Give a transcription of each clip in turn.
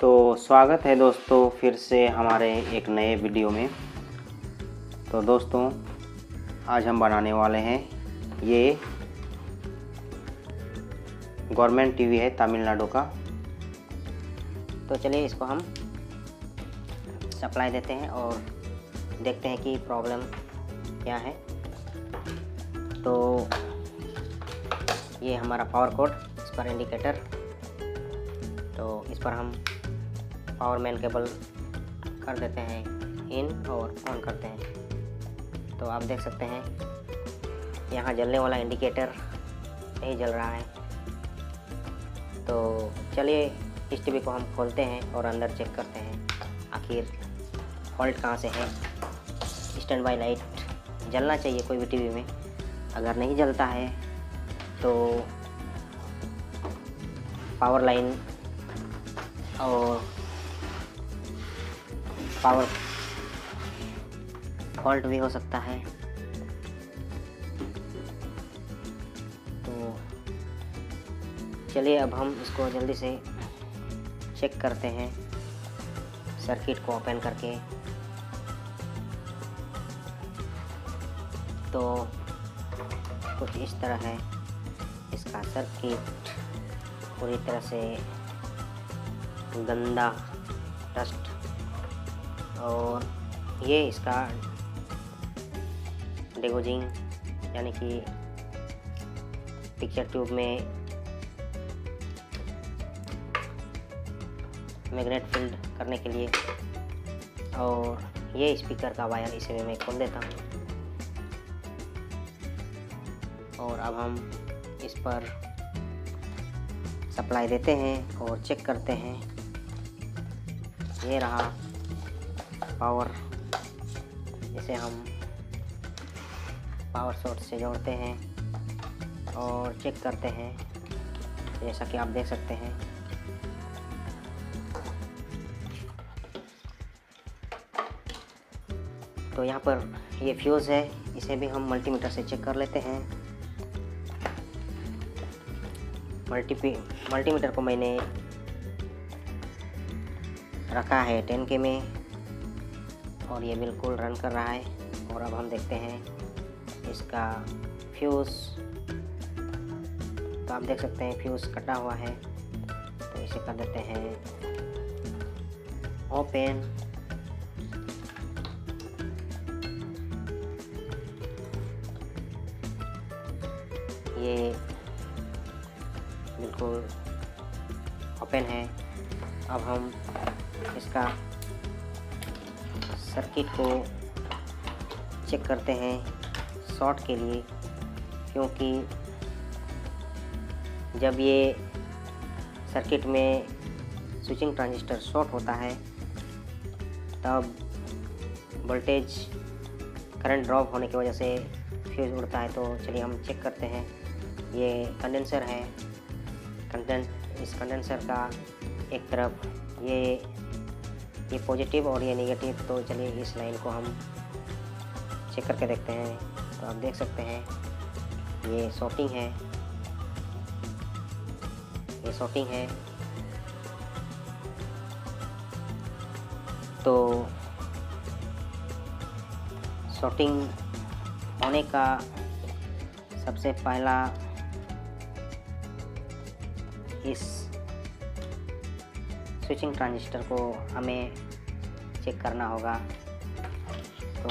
तो स्वागत है दोस्तों फिर से हमारे एक नए वीडियो में। तो दोस्तों आज हम बनाने वाले हैं, ये गवर्नमेंट टीवी है तमिलनाडु का। तो चलिए इसको हम सप्लाई देते हैं और देखते हैं कि प्रॉब्लम क्या है। तो ये हमारा पावर कोड, इस पर इंडिकेटर, तो इस पर हम पावर मेन केबल कर देते हैं इन और ऑन करते हैं। तो आप देख सकते हैं यहाँ जलने वाला इंडिकेटर नहीं जल रहा है। तो चलिए इस टीवी को हम खोलते हैं और अंदर चेक करते हैं आखिर फॉल्ट कहाँ से है। स्टैंड बाई लाइट जलना चाहिए कोई भी टीवी में, अगर नहीं जलता है तो पावर लाइन और पावर फॉल्ट भी हो सकता है। तो चलिए अब हम इसको जल्दी से चेक करते हैं सर्किट को ओपन करके। तो कुछ इस तरह है इसका सर्किट, पूरी तरह से गंदा डस्ट, और ये इसका डेगोजिंग यानी कि पिक्चर ट्यूब में मैग्नेट फील्ड करने के लिए, और ये स्पीकर का वायर, इसे मैं खोल देता हूँ। और अब हम इस पर सप्लाई देते हैं और चेक करते हैं। ये रहा पावर, इसे हम पावर सोर्स से जोड़ते हैं और चेक करते हैं, जैसा कि आप देख सकते हैं। तो यहाँ पर ये फ्यूज़ है, इसे भी हम मल्टीमीटर से चेक कर लेते हैं। मल्टीमीटर को मैंने रखा है 10K में और ये बिल्कुल रन कर रहा है। और अब हम देखते हैं इसका फ्यूज़, तो आप देख सकते हैं फ्यूज़ कटा हुआ है। तो इसे कर देते हैं ओपन। ये बिल्कुल ओपन है। अब हम इसका सर्किट को चेक करते हैं शॉर्ट के लिए, क्योंकि जब ये सर्किट में स्विचिंग ट्रांजिस्टर शॉर्ट होता है तब वोल्टेज करंट ड्रॉप होने की वजह से फ्यूज उड़ता है। तो चलिए हम चेक करते हैं। ये कंडेंसर है, इस कंडेंसर का एक तरफ ये पॉजिटिव और ये नेगेटिव। तो चलिए इस लाइन को हम चेक करके देखते हैं। तो आप देख सकते हैं ये शॉर्टिंग है, ये शॉर्टिंग है। तो शॉर्टिंग होने का सबसे पहला इस स्विचिंग ट्रांजिस्टर को हमें चेक करना होगा। तो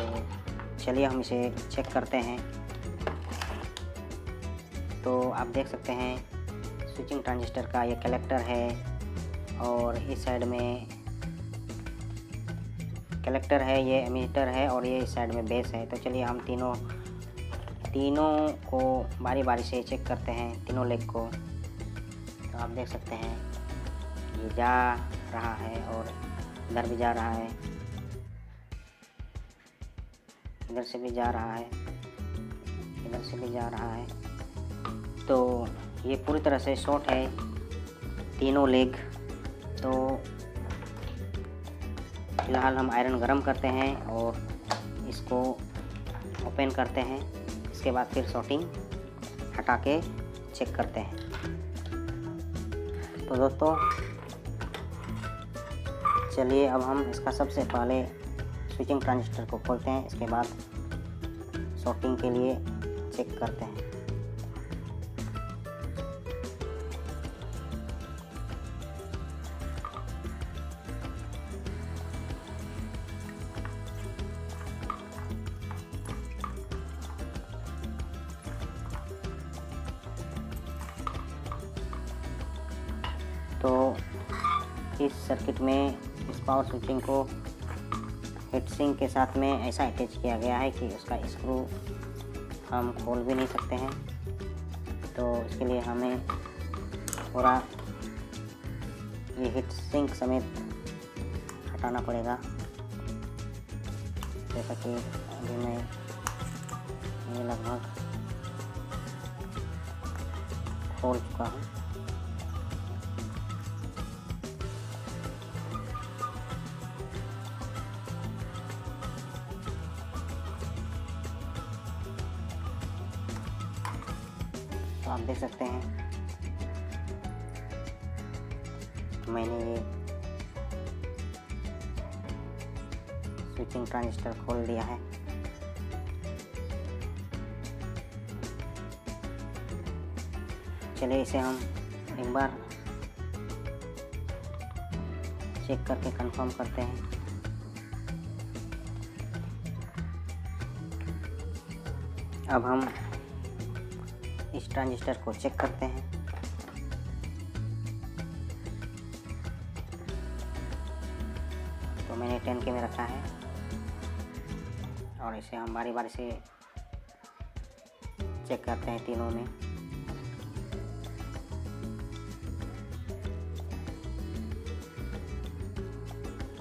चलिए हम इसे चेक करते हैं। तो आप देख सकते हैं स्विचिंग ट्रांजिस्टर का ये कलेक्टर है और इस साइड में कलेक्टर है, ये एमीटर है और ये इस साइड में बेस है। तो चलिए हम तीनों को बारी बारी से चेक करते हैं, तीनों लेग को। तो आप देख सकते हैं ये जा रहा है और इधर भी जा रहा है, इधर से भी जा रहा है, इधर से भी जा रहा है। तो ये पूरी तरह से शॉर्ट है तीनों लेग। तो फिलहाल हम आयरन गरम करते हैं और इसको ओपन करते हैं। इसके बाद फिर शॉर्टिंग हटा के चेक करते हैं। तो दोस्तों चलिए अब हम इसका सबसे पहले स्विचिंग ट्रांजिस्टर को खोलते हैं, इसके बाद शॉर्टिंग के लिए चेक करते हैं। तो इस सर्किट में इस पावर स्विचिंग को हीटसिंक के साथ में ऐसा अटैच किया गया है कि उसका स्क्रू हम खोल भी नहीं सकते हैं। तो इसके लिए हमें पूरा ये हीटसिंक समेत हटाना पड़ेगा। जैसा कि अभी मैं ये लगभग खोल चुका हूँ। तो आप देख सकते हैं मैंने ये स्विचिंग ट्रांजिस्टर खोल दिया है। चलिए इसे हम एक बार चेक करके कंफर्म करते हैं। अब हम इस ट्रांजिस्टर को चेक करते हैं। तो मैंने 10K में रखा है और इसे हम बारी बारी से चेक करते हैं तीनों में।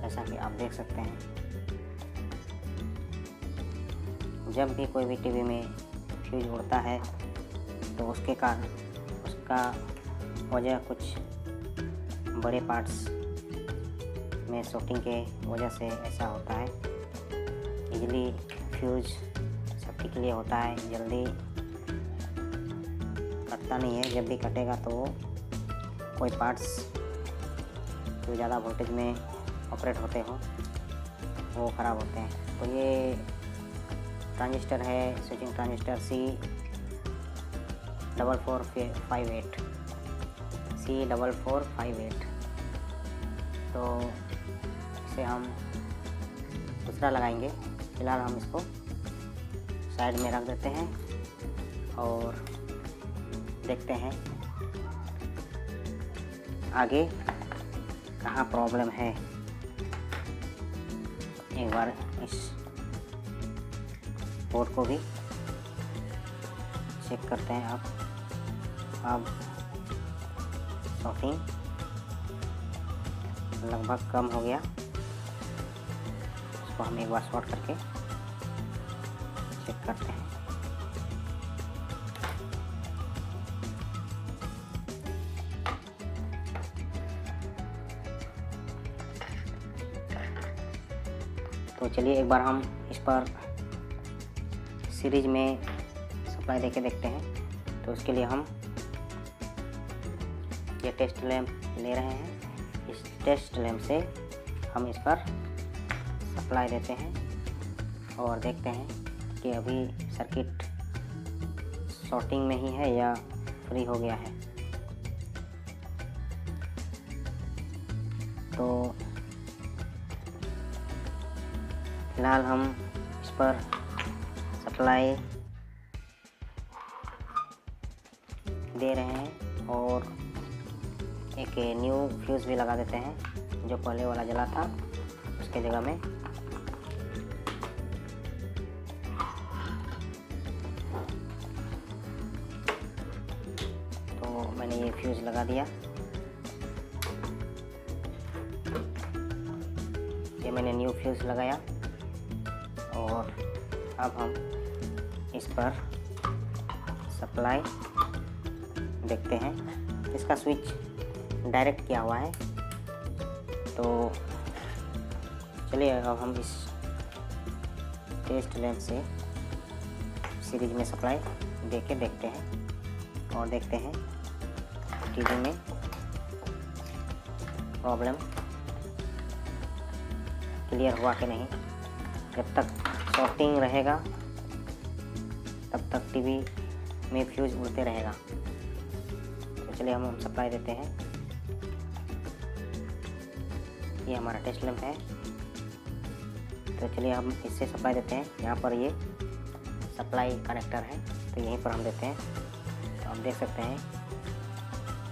जैसा कि आप देख सकते हैं, जब भी कोई भी टीवी में फ्यूज उड़ता है तो उसके कारण उसका वजह कुछ बड़े पार्ट्स में शॉर्टिंग के वजह से ऐसा होता है। इजली फ्यूज सेफ्टी के लिए होता है, जल्दी कटता नहीं है। जब भी कटेगा तो कोई पार्ट्स जो ज़्यादा वोल्टेज में ऑपरेट होते हो वो ख़राब होते हैं। तो ये ट्रांजिस्टर है स्विचिंग ट्रांजिस्टर C4458। तो इसे हम दूसरा लगाएंगे। फिलहाल हम इसको साइड में रख देते हैं और देखते हैं आगे कहाँ प्रॉब्लम है। एक बार इस बोर्ड को भी चेक करते हैं। अब शॉर्टिंग लगभग कम हो गया। इसको हम एक बार शॉर्ट करके चेक करते हैं। तो चलिए एक बार हम इस पर सीरीज में सप्लाई देके देखते हैं। तो उसके लिए हम ये टेस्ट लैंप ले रहे हैं। इस टेस्ट लैंप से हम इस पर सप्लाई देते हैं और देखते हैं कि अभी सर्किट शॉर्टिंग में ही है या फ्री हो गया है। तो फिलहाल हम इस पर सप्लाई दे रहे हैं और एक न्यू फ्यूज़ भी लगा देते हैं। जो पहले वाला जला था उसके जगह में। तो मैंने ये फ्यूज़ लगा दिया। ये मैंने न्यू फ्यूज़ लगाया और अब हम इस पर सप्लाई देखते हैं। इसका स्विच डायरेक्ट किया हुआ है। तो चलिए अब हम इस टेस्ट लैंप से सीरीज में सप्लाई दे के देखते हैं और देखते हैं टीवी में प्रॉब्लम क्लियर हुआ कि नहीं। जब तक शॉर्टिंग रहेगा तब तक टीवी में फ्यूज उड़ते रहेगा। तो चलिए हम सप्लाई देते हैं। ये हमारा टेस्ट लैंप है। तो चलिए हम इससे सप्लाई देते हैं। यहाँ पर ये सप्लाई कनेक्टर है, तो यहीं पर हम देते हैं। तो आप देख सकते हैं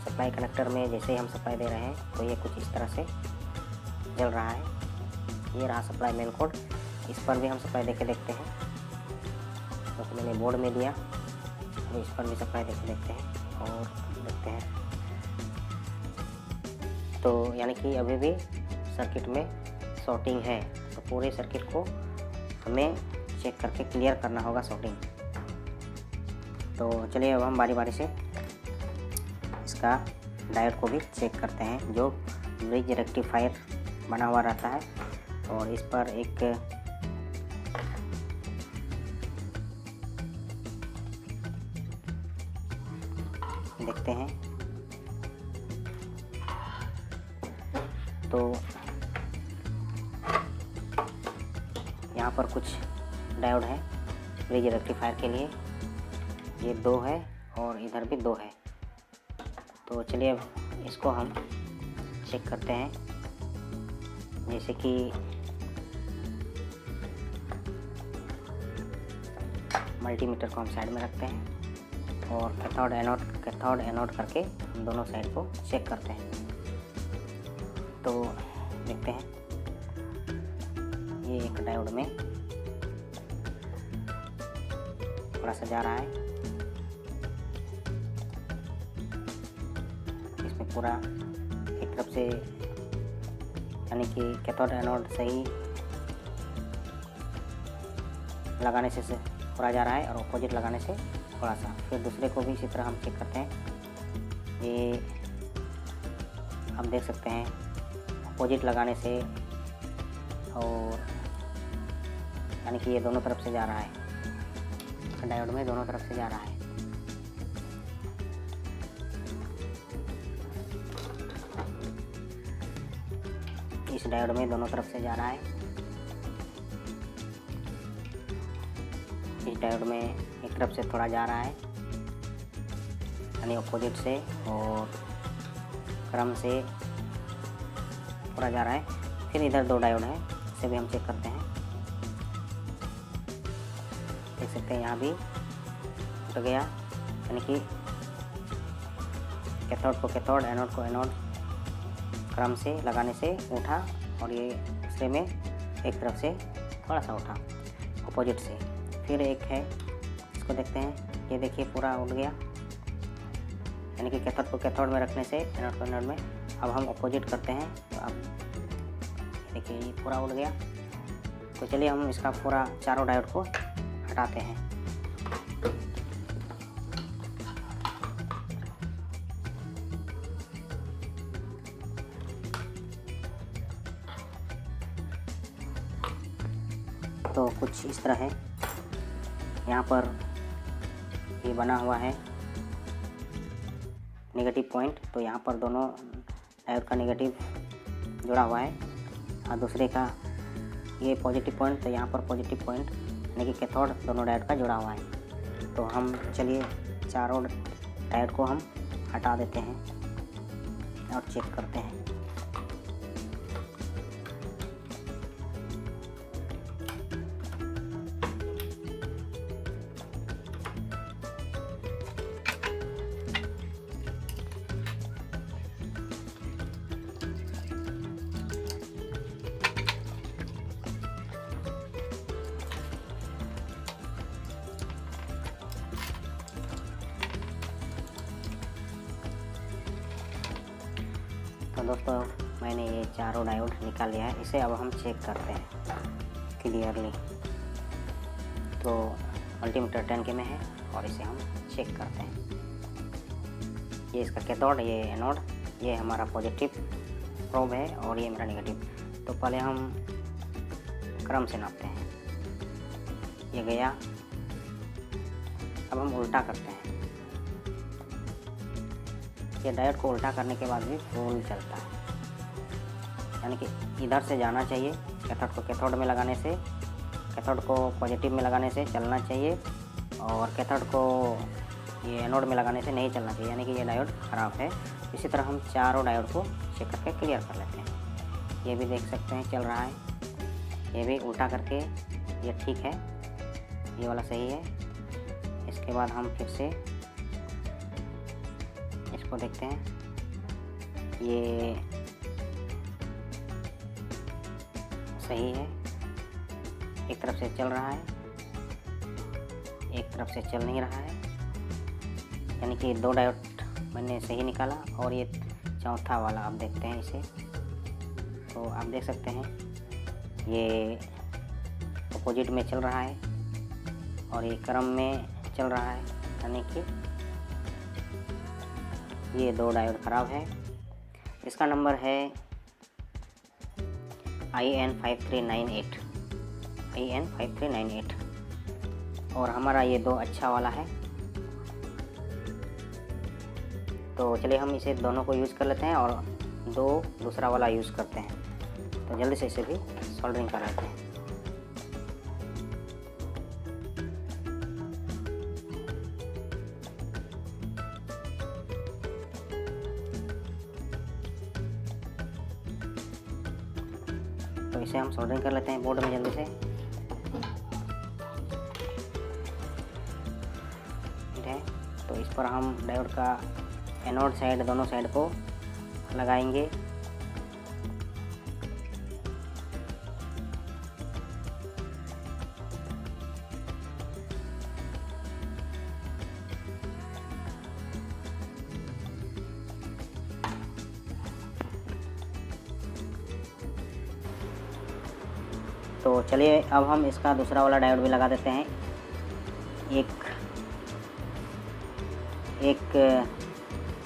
सप्लाई कनेक्टर में जैसे ही हम सप्लाई दे रहे हैं तो ये कुछ इस तरह से जल रहा है। ये रहा सप्लाई मेन कोड। इस पर भी हम सप्लाई देके देखते हैं। तो मैंने बोर्ड में दिया, अब इस पर भी सप्लाई देके देखते हैं और देखते हैं। तो यानी कि अभी भी सर्किट में शॉर्टिंग है। तो पूरे सर्किट को हमें चेक करके क्लियर करना होगा शॉर्टिंग। तो चलिए अब हम बारी बारी से इसका डायोड को भी चेक करते हैं, जो ब्रिज रेक्टिफायर बना हुआ रहता है। और इस पर एक देखते हैं। तो यहाँ पर कुछ डायोड है ब्रिज रेक्टिफायर के लिए। ये 2 है और इधर भी 2 है। तो चलिए अब इसको हम चेक करते हैं। जैसे कि मल्टीमीटर को हम साइड में रखते हैं और कैथोड एनोड करके हम दोनों साइड को चेक करते हैं। तो देखते हैं ये एक डायोड में थोड़ा सा जा रहा है। इसमें पूरा एक तरफ से यानी कि कैथोड एनोड सही लगाने से थोड़ा जा रहा है और ऑपोजिट लगाने से थोड़ा सा। फिर दूसरे को भी इसी तरह हम चेक करते हैं। ये आप देख सकते हैं अपोजिट लगाने से, और यानी कि ये दोनों तरफ से जा रहा है। डायोड में दोनों तरफ से जा रहा है। इस डायोड में दोनों तरफ से जा रहा है। इस डायोड में एक तरफ से थोड़ा जा रहा है यानी अपोजिट से, और क्रम से थोड़ा जा रहा है। फिर इधर 2 डायोड है, इसे भी हम चेक करते हैं। देख सकते हैं यहाँ भी उठ गया, यानी कि कैथोड को कैथोड एनोड को एनोड क्रम से लगाने से उठा, और ये दूसरे में एक तरफ से थोड़ा सा उठा अपोजिट से। फिर एक है, इसको देखते हैं। ये देखिए पूरा उठ गया, यानी कि कैथोड को कैथोड में रखने से एनोड को एनोड में। अब हम अपोजिट करते हैं तो अब देखिए ये पूरा उड़ गया। तो चलिए हम इसका पूरा चारों डायोड को हटाते हैं। तो कुछ इस तरह है। यहाँ पर ये बना हुआ है नेगेटिव पॉइंट, तो यहाँ पर दोनों डायोड का नेगेटिव जुड़ा हुआ है और दूसरे का ये पॉजिटिव पॉइंट, तो यहाँ पर पॉजिटिव पॉइंट यानी कि कैथोड दोनों डायोड का जुड़ा हुआ है। तो हम चलिए चारों डायोड को हम हटा देते हैं और चेक करते हैं। तो दोस्तों मैंने ये चारों डायोड निकाल लिया है। इसे अब हम चेक करते हैं क्लियरली। तो मल्टीमीटर 10K में है और इसे हम चेक करते हैं। ये इसका कैथोड, ये एनोड, ये हमारा पॉजिटिव प्रोब है और ये मेरा नेगेटिव। तो पहले हम क्रम से नापते हैं। ये गया। अब हम उल्टा करते हैं। ये डायोड को उल्टा करने के बाद भी फुल चलता है। यानी कि इधर से जाना चाहिए। कैथोड को कैथोड में लगाने से, कैथोड को पॉजिटिव में लगाने से चलना चाहिए, और कैथोड को ये एनोड में लगाने से नहीं चलना चाहिए, यानी कि ये डायोड ख़राब है। इसी तरह हम चारों डायोड को चेक करके क्लियर कर लेते हैं। ये भी देख सकते हैं चल रहा है, ये भी उल्टा करके ये ठीक है, ये वाला सही है। इसके बाद हम फिर से इसको देखते हैं, ये सही है, एक तरफ से चल रहा है, एक तरफ से चल नहीं रहा है, यानी कि 2 डायोड मैंने सही निकाला। और ये चौथा वाला आप देखते हैं इसे, तो आप देख सकते हैं ये अपोजिट में चल रहा है और ये क्रम में चल रहा है, यानी कि ये 2 डायोड ख़राब है। इसका नंबर है IN5398, IN5398, और हमारा ये 2 अच्छा वाला है। तो चलिए हम इसे दोनों को यूज़ कर लेते हैं और 2 दूसरा वाला यूज़ करते हैं। तो जल्दी से इसे भी सोल्डरिंग कर लेते हैं। तो इसे हम सोल्डरिंग कर लेते हैं बोर्ड में जल्दी से। ठीक है, तो इस पर हम डायोड का एनोड साइड दोनों साइड को लगाएंगे। तो चलिए अब हम इसका दूसरा वाला डायोड भी लगा देते हैं। एक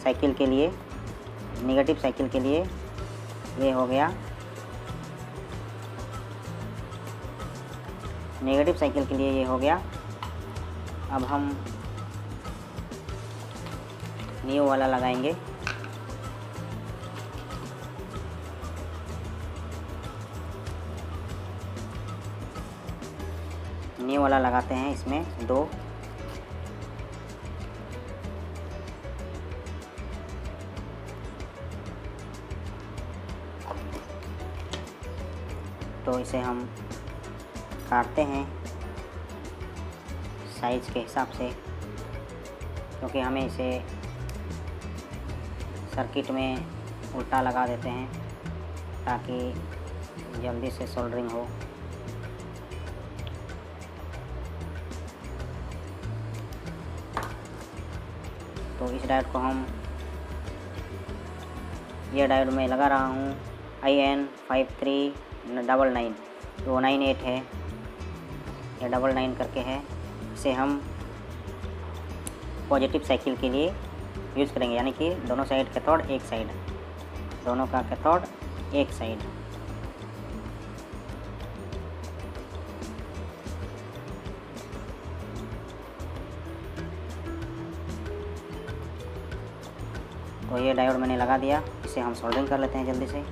साइकिल के लिए, नेगेटिव साइकिल के लिए ये हो गया, नेगेटिव साइकिल के लिए ये हो गया। अब हम न्यू वाला लगाएंगे। न्यू वाला लगाते हैं इसमें 2। तो इसे हम काटते हैं साइज के हिसाब से, क्योंकि हमें इसे सर्किट में उल्टा लगा देते हैं ताकि जल्दी से सोल्डरिंग हो। तो इस डायोड को हम, ये डायोड मैं लगा रहा हूँ IN5399, वो 98 है, ये 99 करके है। इसे हम पॉजिटिव साइकिल के लिए यूज़ करेंगे, यानी कि दोनों साइड कैथोड एक साइड, दोनों का कैथोड एक साइड। तो ये डायोड मैंने लगा दिया, इसे हम सोल्डरिंग कर लेते हैं जल्दी से।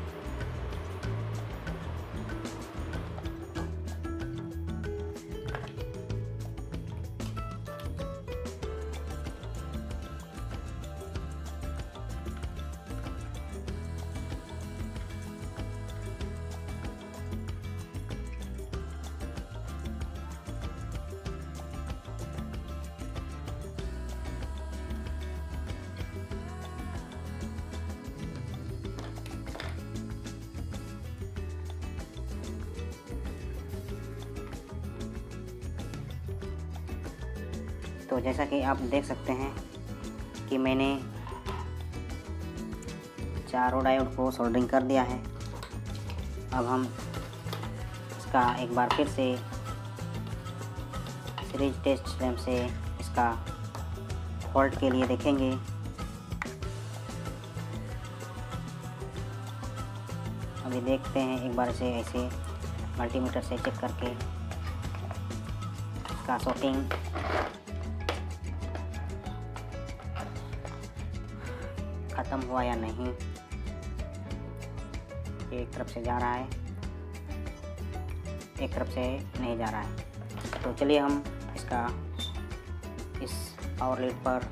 तो जैसा कि आप देख सकते हैं कि मैंने चारों डायोड को सोल्डरिंग कर दिया है। अब हम इसका एक बार फिर से सीरीज टेस्ट लैंप से इसका फॉल्ट के लिए देखेंगे। अभी देखते हैं एक बार इसे ऐसे मल्टीमीटर से चेक करके इसका शॉर्टिंग ख़त्म हुआ या नहीं। ये एक तरफ से जा रहा है, एक तरफ से नहीं जा रहा है। तो चलिए हम इसका इस पावर लीड पर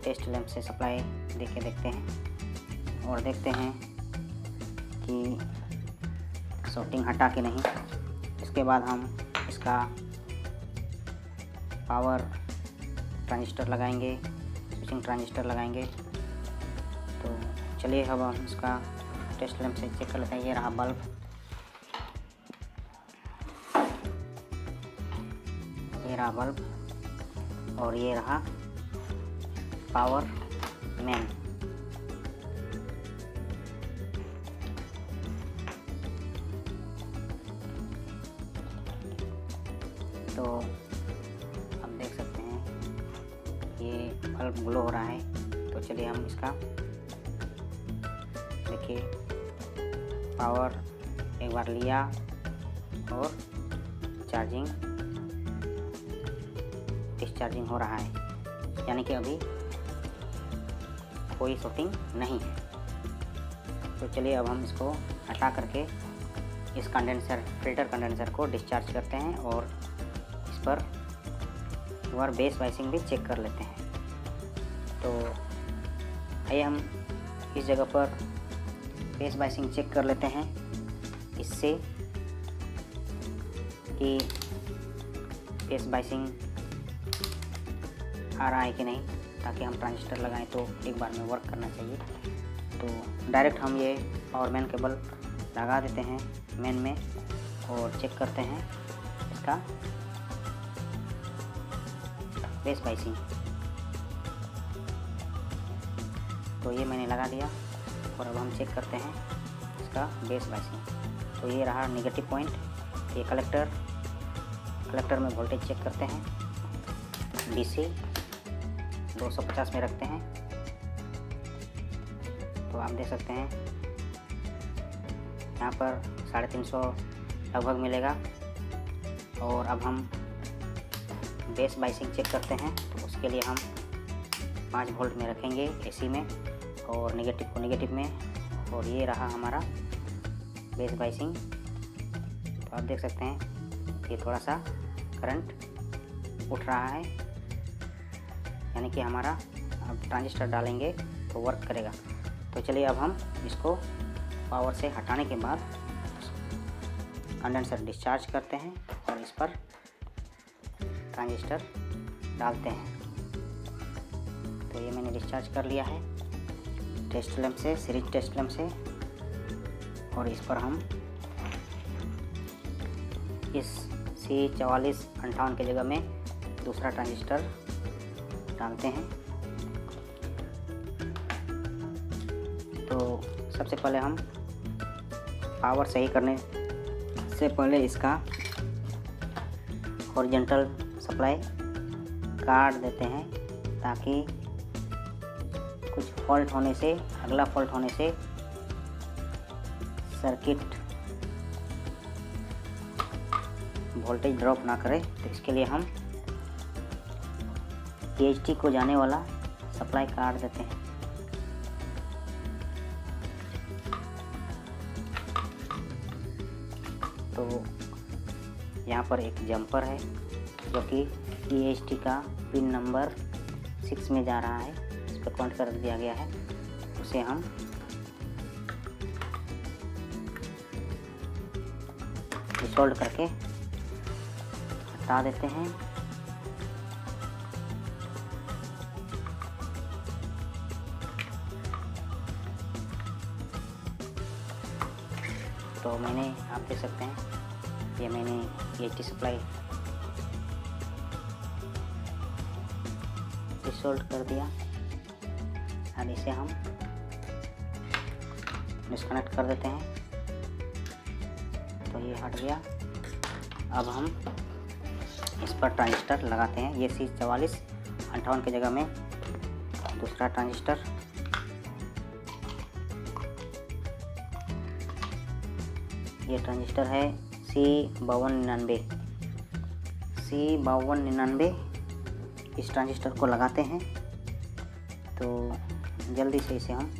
टेस्ट लैंप से सप्लाई देके देखते हैं और देखते हैं कि शॉर्टिंग हटा कि नहीं। इसके बाद हम इसका पावर ट्रांजिस्टर लगाएंगे, स्विचिंग ट्रांजिस्टर लगाएंगे। तो चलिए अब हम इसका टेस्ट लैंप से चेक कर लेते हैं। ये रहा बल्ब, ये रहा बल्ब और ये रहा पावर मैन। तो आप देख सकते हैं ये बल्ब ग्लो हो रहा है। तो चलिए हम इसका देखिए पावर एक बार लिया और चार्जिंग डिस्चार्जिंग हो रहा है, यानी कि अभी कोई शॉर्टिंग नहीं है। तो चलिए अब हम इसको हटा करके इस कंडेंसर फिल्टर कंडेंसर को डिस्चार्ज करते हैं और इस पर एक बार बेस वाइसिंग भी चेक कर लेते हैं। तो आइए हम इस जगह पर बेस वाइसिंग चेक कर लेते हैं इससे कि बेस वाइसिंग आ रहा है कि नहीं, ताकि हम ट्रांजिस्टर लगाएं तो एक बार में वर्क करना चाहिए। तो डायरेक्ट हम ये पावर मैन केबल लगा देते हैं मैन में और चेक करते हैं इसका बेस वाइसिंग। तो ये मैंने लगा दिया और अब हम चेक करते हैं इसका बेस वाइसिंग। तो ये रहा नेगेटिव पॉइंट, ये कलेक्टर में वोल्टेज चेक करते हैं, DC 250 में रखते हैं। तो आप देख सकते हैं यहाँ पर 350 लगभग मिलेगा। और अब हम बेस वाइसिंग चेक करते हैं। तो उसके लिए हम 5 वोल्ट में रखेंगे AC में और नेगेटिव को नेगेटिव में। और ये रहा हमारा बेस वाइसिंग। तो आप देख सकते हैं ये थोड़ा सा करंट उठ रहा है, यानी कि हमारा अब ट्रांजिस्टर डालेंगे तो वर्क करेगा। तो चलिए अब हम इसको पावर से हटाने के बाद कंडेंसर डिस्चार्ज करते हैं और इस पर ट्रांजिस्टर डालते हैं। तो ये मैंने डिस्चार्ज कर लिया है टेस्ट लैंप से, सीरीज टेस्ट लैंप से। और इस पर हम इस C4458 की जगह में दूसरा ट्रांजिस्टर डालते हैं। तो सबसे पहले हम पावर सही करने से पहले इसका हॉरिजॉन्टल सप्लाई काट देते हैं, ताकि कुछ फॉल्ट होने से, अगला फॉल्ट होने से सर्किट वोल्टेज ड्रॉप ना करे। तो इसके लिए हम PHT को जाने वाला सप्लाई काट देते हैं। तो यहाँ पर एक जंपर है जो कि PHT का पिन नंबर 6 में जा रहा है, इस पर पॉइंट कर दिया गया है। उसे हम डिसोल्ड करके हटा देते हैं। तो मैंने, आप देख सकते हैं ये मैंने PHT सप्लाई डिसोल्ड कर दिया और इसे हम डिस्कनेक्ट कर देते हैं। तो ये हट गया। अब हम इस पर ट्रांजिस्टर लगाते हैं। ये C4458 की जगह में दूसरा ट्रांजिस्टर, ये ट्रांजिस्टर है C5299। C5299 इस ट्रांजिस्टर को लगाते हैं। तो जल्दी से इसे हम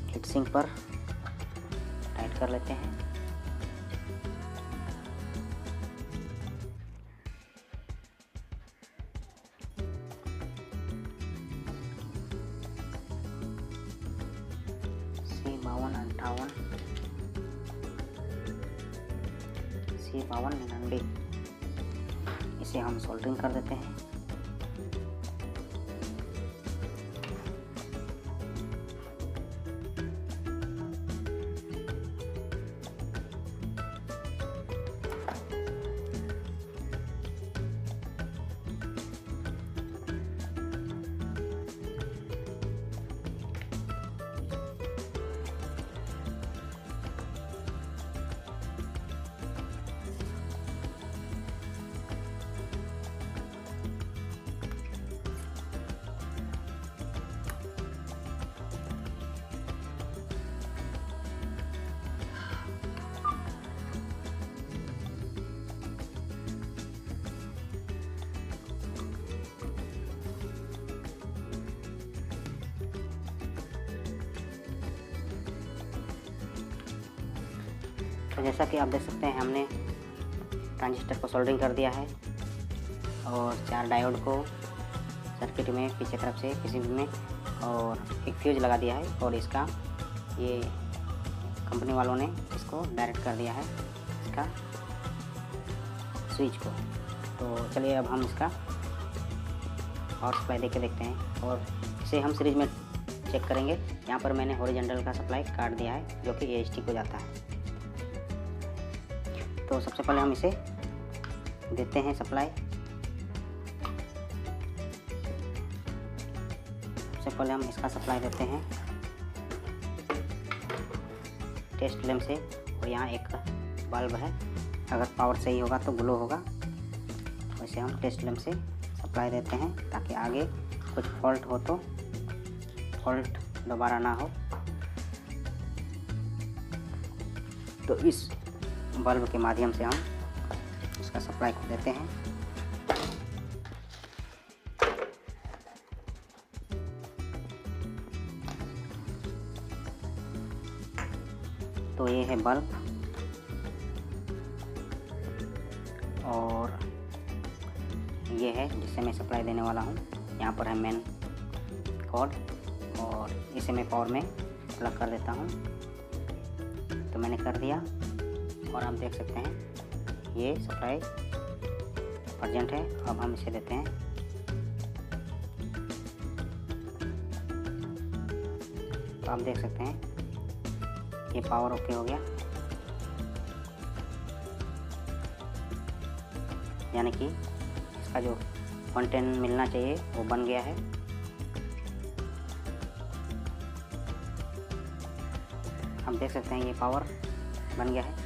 हीट सिंक पर कनेक्ट कर लेते हैं। C5258 C5299 इसे हम सोल्डरिंग कर देते हैं। तो जैसा कि आप देख सकते हैं हमने ट्रांजिस्टर को सोल्डरिंग कर दिया है और 4 डायोड को सर्किट में पीछे तरफ से पीसीबी में और एक फ्यूज लगा दिया है और इसका ये कंपनी वालों ने इसको डायरेक्ट कर दिया है इसका स्विच को। तो चलिए अब हम इसका पावर सप्लाई देके देखते हैं और इसे हम सीरीज में चेक करेंगे। यहाँ पर मैंने हॉरिजॉन्टल का सप्लाई काट दिया है जो कि AST को जाता है। तो सबसे पहले हम इसे देते हैं सप्लाई। सबसे पहले हम इसका सप्लाई देते हैं टेस्ट लैंप से और यहाँ एक बल्ब है, अगर पावर सही होगा तो ग्लो होगा। वैसे हम टेस्ट लैंप से सप्लाई देते हैं ताकि आगे कुछ फॉल्ट हो तो फॉल्ट दोबारा ना हो। तो इस बल्ब के माध्यम से हम इसका सप्लाई को देते हैं। तो ये है बल्ब और ये है जिससे मैं सप्लाई देने वाला हूँ। यहाँ पर है मेन कॉर्ड और इसे मैं पावर में प्लग कर देता हूँ। तो मैंने कर दिया और आप देख सकते हैं ये सप्लाई अर्जेंट है। अब हम इसे देते हैं। तो आप देख सकते हैं ये पावर ओके हो गया, यानी कि इसका जो 110 मिलना चाहिए वो बन गया है। आप देख सकते हैं ये पावर बन गया है।